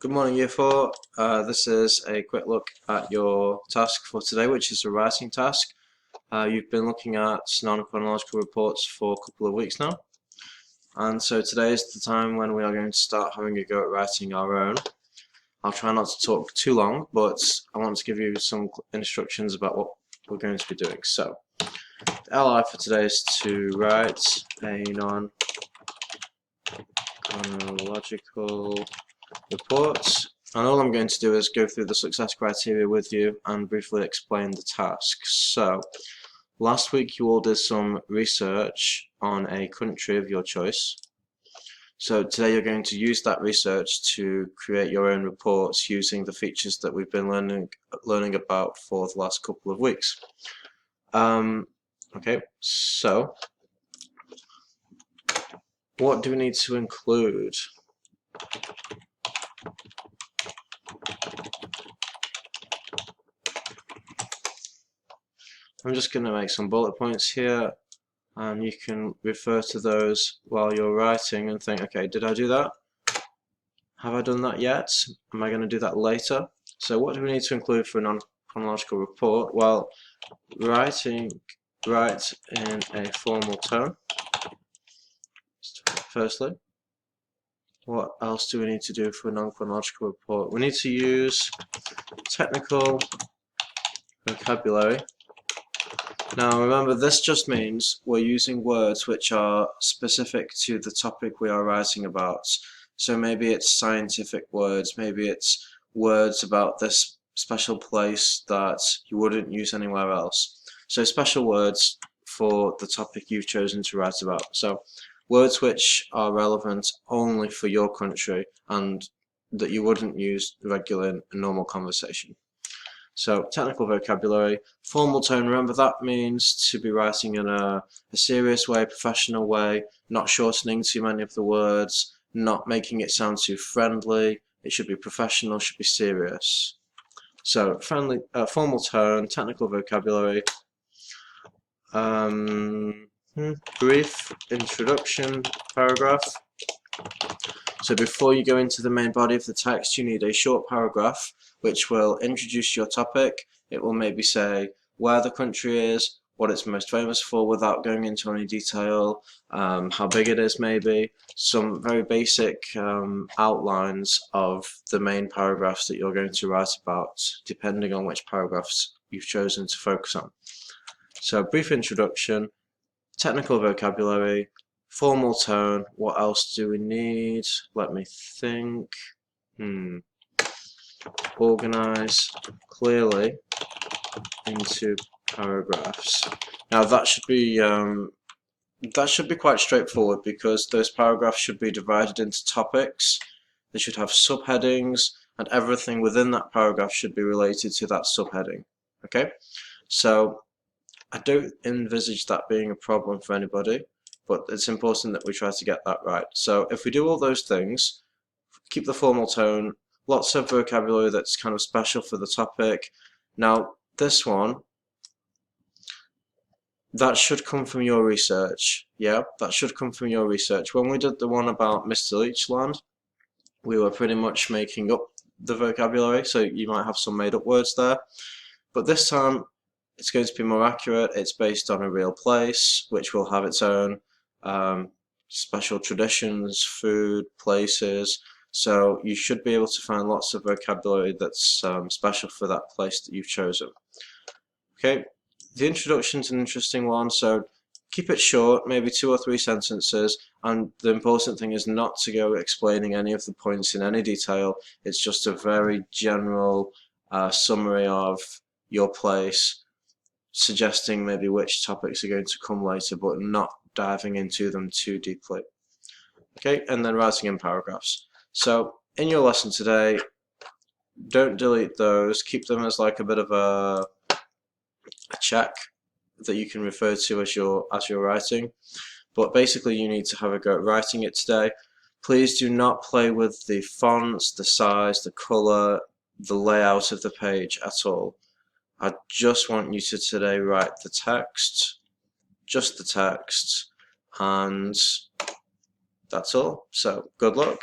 Good morning, Year 4. This is a quick look at your task for today, which is a writing task. You've been looking at non-chronological reports for a couple of weeks now, and so today is the time when we are going to start having a go at writing our own. I'll try not to talk too long, but I want to give you some instructions about what we're going to be doing. So, the LI for today is to write a non-chronological report, and all I'm going to do is go through the success criteria with you and briefly explain the task. So, last week you all did some research on a country of your choice. So today you're going to use that research to create your own reports using the features that we've been learning about for the last couple of weeks. Okay, so what do we need to include? I'm just going to make some bullet points here, and you can refer to those while you're writing and think, okay, did I do that? Have I done that yet? Am I going to do that later? So what do we need to include for a non-chronological report? Well, write in a formal tone, firstly. What else do we need to do for a non-chronological report? We need to use technical vocabulary. Now remember, this just means we're using words which are specific to the topic we are writing about. So maybe it's scientific words, maybe it's words about this special place that you wouldn't use anywhere else. So special words for the topic you've chosen to write about. So words which are relevant only for your country and that you wouldn't use regularly in a normal conversation. So technical vocabulary, formal tone, remember that means to be writing in a serious way, professional way, not shortening too many of the words, not making it sound too friendly. It should be professional, should be serious. So friendly, formal tone, technical vocabulary, brief introduction paragraph. So before you go into the main body of the text, you need a short paragraph which will introduce your topic. It will maybe say where the country is, what it's most famous for without going into any detail, how big it is maybe, some very basic outlines of the main paragraphs that you're going to write about, depending on which paragraphs you've chosen to focus on. So brief introduction, technical vocabulary, formal tone. What else do we need? Let me think. Organize clearly into paragraphs. Now that should be quite straightforward, because those paragraphs should be divided into topics. They should have subheadings, and everything within that paragraph should be related to that subheading. Okay, so I don't envisage that being a problem for anybody, but it's important that we try to get that right. So if we do all those things, keep the formal tone, lots of vocabulary that's kind of special for the topic. Now this one, that should come from your research. Yeah, that should come from your research. When we did the one about Mr. Leachland, we were pretty much making up the vocabulary, so you might have some made up words there. But this time, it's going to be more accurate. It's based on a real place, which will have its own special traditions, food, places. So you should be able to find lots of vocabulary that's special for that place that you've chosen. Okay, the introduction's an interesting one, so keep it short, maybe 2 or 3 sentences, and the important thing is not to go explaining any of the points in any detail. It's just a very general summary of your place, suggesting maybe which topics are going to come later, but not diving into them too deeply. Okay, and then writing in paragraphs. So in your lesson today, don't delete those, keep them as like a bit of a check that you can refer to as you're writing. But basically you need to have a go at writing it today. Please do not play with the fonts, the size, the colour, the layout of the page at all. I just want you to today write the text, just the text, and that's all. So good luck.